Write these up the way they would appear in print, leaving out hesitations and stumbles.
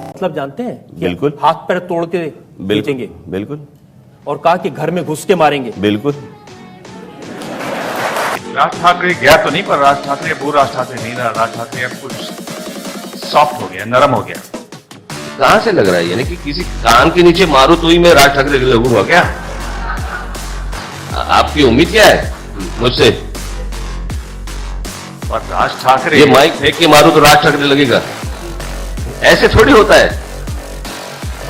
मतलब जानते हैं? बिल्कुल। हाथ पैर तोड़ के बेचेंगे। बिल्कुल। और कहा कि घर में घुस के मारेंगे। बिल्कुल। राज ठाकरे गया तो नहीं, पर राज ठाकरे वो राज ठाकरे नहीं रहा। राज ठाकरे अब कुछ सॉफ्ट हो गया, नरम हो गया। कहां से लग रहा है? यानी कि किसी कान के नीचे मारो तो ही मैं राज ठाकरे लगूंगा क्या? आपकी उम्मीद क्या है मुझसे? और राज ठाकरे ये माइक फेंक के मारो तो राज ठाकरे लगेगा? ऐसे थोड़ी होता है।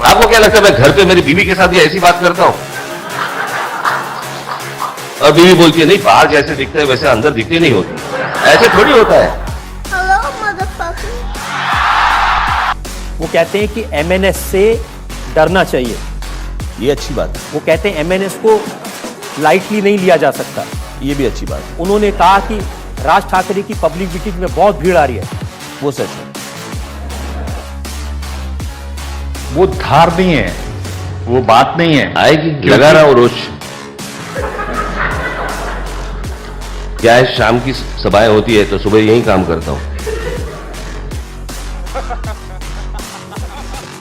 आपको क्या लगता है मैं घर पे मेरी बीवी के साथ ही ऐसी बात करता हूं? और बीवी बोलती है नहीं, बाहर जैसे दिखते हैं वैसे अंदर दिखती नहीं होती। ऐसे थोड़ी होता है। वो कहते हैं कि एमएनएस से डरना चाहिए। ये अच्छी बात है। वो कहते हैं एमएनएस को लाइटली नहीं लिया जा सकता। ये भी अच्छी बात है। उन्होंने कहा कि राज ठाकरे की पब्लिक मीटिंग में बहुत भीड़ आ रही है। वो सच है। वो धार नहीं है, वो बात नहीं है। आएगी, लगा रहा हूं रोज। क्या है, शाम की सभाएं होती है तो सुबह यही काम करता हूं।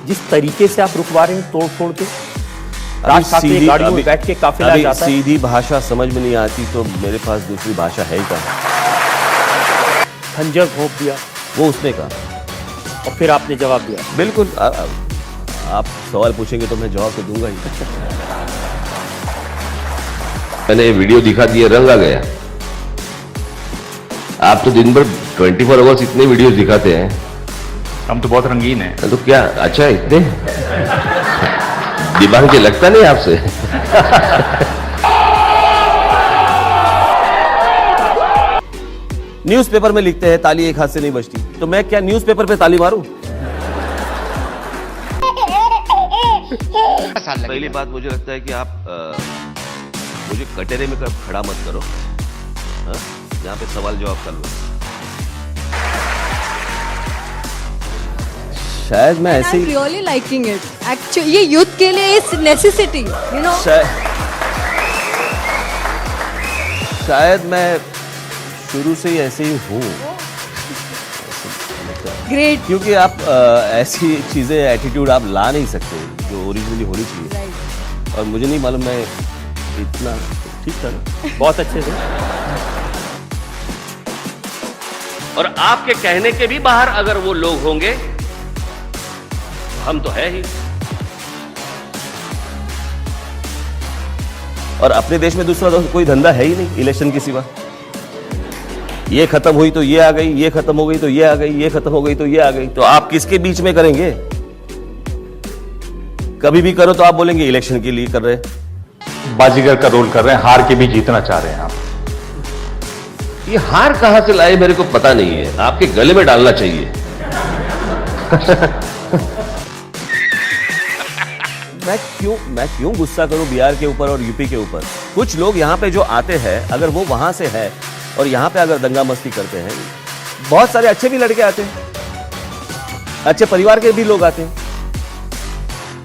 जिस तरीके से आप रुकवा रहे हैं तोड़ फोड़ के, राज ठाकरे गाड़ियों में बैठ के काफिला जाता है। सीधी भाषा समझ में नहीं आती तो मेरे पास दूसरी भाषा है ही कहाँ। खंजर घोंप दिया वो उसने कहा और फिर आपने जवाब दिया। बिल्कुल। आप सवाल पूछेंगे तो मैं जवाब तो दूंगा ही। मैंने वीडियो दिखा दिया, रंग आ गया। आप तो दिन भर 24 आवर्स इतने वीडियो दिखाते हैं। हम तो बहुत रंगीन हैं। तो क्या अच्छा है इतने दिमाग के लगता नहीं आपसे? न्यूज़पेपर में लिखते हैं ताली एक हाथ से नहीं बजती, तो मैं क्या न्यूज़पेपर पे ताली मारूं? पहली बात मुझे लगता है कि आप मुझे कटहरे में खड़ा मत करो। यहाँ पे सवाल जवाब कर लो। शायद मैं ऐसे he really liking it actually. ये यूथ के लिए इज नेसेसिटी, यू नो। शायद मैं शुरू से ही ऐसे ही हूँ। ग्रेट। क्योंकि आप ऐसी चीजें एटीट्यूड आप ला नहीं सकते जो ओरिजिनली होनी चाहिए। और मुझे नहीं मालूम मैं इतना ठीक था ना? बहुत अच्छे से। और आपके कहने के भी बाहर अगर वो लोग होंगे, हम तो है ही। और अपने देश में दूसरा कोई धंधा है ही नहीं इलेक्शन के सिवा। ये खत्म हुई तो ये आ गई, ये खत्म हो गई तो ये आ गई, ये खत्म हो गई तो ये आ गई। तो आप किसके बीच में करेंगे? कभी भी करो तो आप बोलेंगे इलेक्शन के लिए कर रहे हैं। बाजीगर का रोल कर रहे हैं, हार के भी जीतना चाह रहे हैं आप। ये हार कहां से लाए मेरे को पता नहीं है। आपके गले में डालना चाहिए। मैं क्यों गुस्सा करूं बिहार के ऊपर और यूपी के ऊपर? कुछ लोग यहाँ पे जो आते हैं, अगर वो वहां से है और यहाँ पे अगर दंगा मस्ती करते हैं, बहुत सारे अच्छे भी लड़के आते हैं, अच्छे परिवार के भी लोग आते हैं।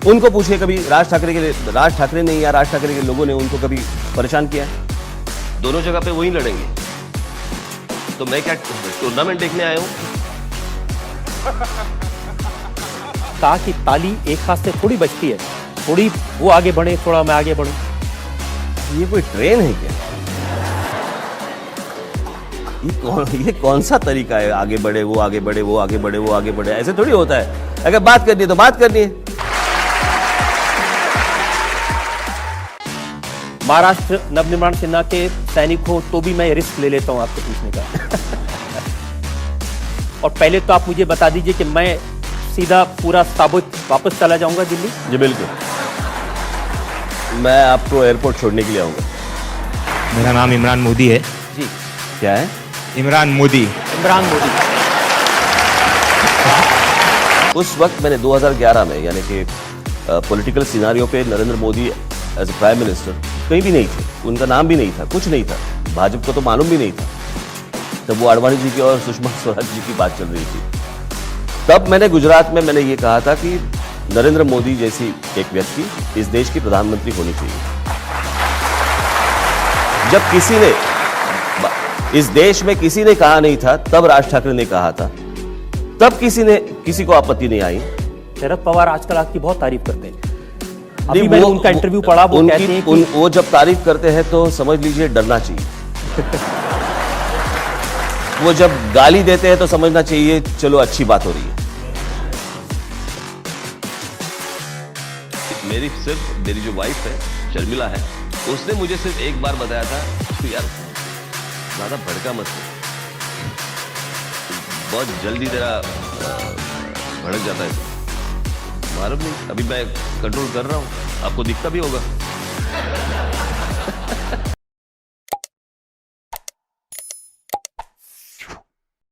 उनको पूछिए कभी राज ठाकरे ने या राज ठाकरे के लोगों ने उनको कभी परेशान किया है? दोनों जगह पे वही लड़ेंगे। तो मैं क्या टूर्नामेंट देखने आया हूं? कहा कि ताली एक हाथ से थोड़ी बजती है, थोड़ी वो आगे बढ़े, थोड़ा मैं आगे बढ़ूं। ये कोई ट्रेन है क्या? ये कौन सा तरीका है? आगे बढ़े, वो आगे बढ़े, वो आगे बढ़े, वो आगे बढ़े, ऐसे थोड़ी होता है। अगर बात करनी है तो बात करनी है। महाराष्ट्र नवनिर्माण सेना के सैनिक हो तो भी मैं रिस्क ले लेता हूं आपसे पूछने का। और पहले तो आप मुझे बता दीजिए कि मैं सीधा पूरा साबुत वापस चला जाऊंगा दिल्ली? जी बिल्कुल। मैं आपको एयरपोर्ट छोड़ने के लिए आऊंगा। मेरा नाम इमरान मोदी है। जी। क्या है? इमरान मोदी। इमरान मोदी। उस वक्त मैंने 2011 में, यानी कि पॉलिटिकल सिनारियो पे Narendra Modi as a prime minister कहीं भी नहीं थे। उनका नाम भी नहीं था, कुछ नहीं था। भाजपा को तो मालूम भी नहीं था। तब वो आडवाणी जी की और सुषमा स्वराज जी की बात चल रही थी। तब मैंने गुजरात में मैंने ये कहा था कि नरेंद्र मोदी जैसी एक व्यक्ति इस देश की प्रधानमंत्री होनी चाहिए। जब किसी ने इस देश में किसी ने कहा नहीं था, तब राज ठाकरे ने कहा था, तब किसी को आपत्ति नहीं आई। शरद पवार आजकल आपकी बहुत तारीफ करते हैं। अभी नहीं, मैंने उनका इंटरव्यू पढ़ा, वो कहते हैं कि वो जब तारीफ करते हैं तो समझ लीजिए डरना चाहिए। वो जब गाली देते हैं तो समझना चाहिए चलो अच्छी बात हो रही है। मेरी जो वाइफ है शर्मिला है, उसने मुझे सिर्फ एक बार बताया था कि यार ज्यादा भड़का मत हो, बहुत जल्दी तेरा भड़क जाता है। मालूम नहीं, अभी मैं कंट्रोल कर रहा हूं, आपको दिखता भी होगा।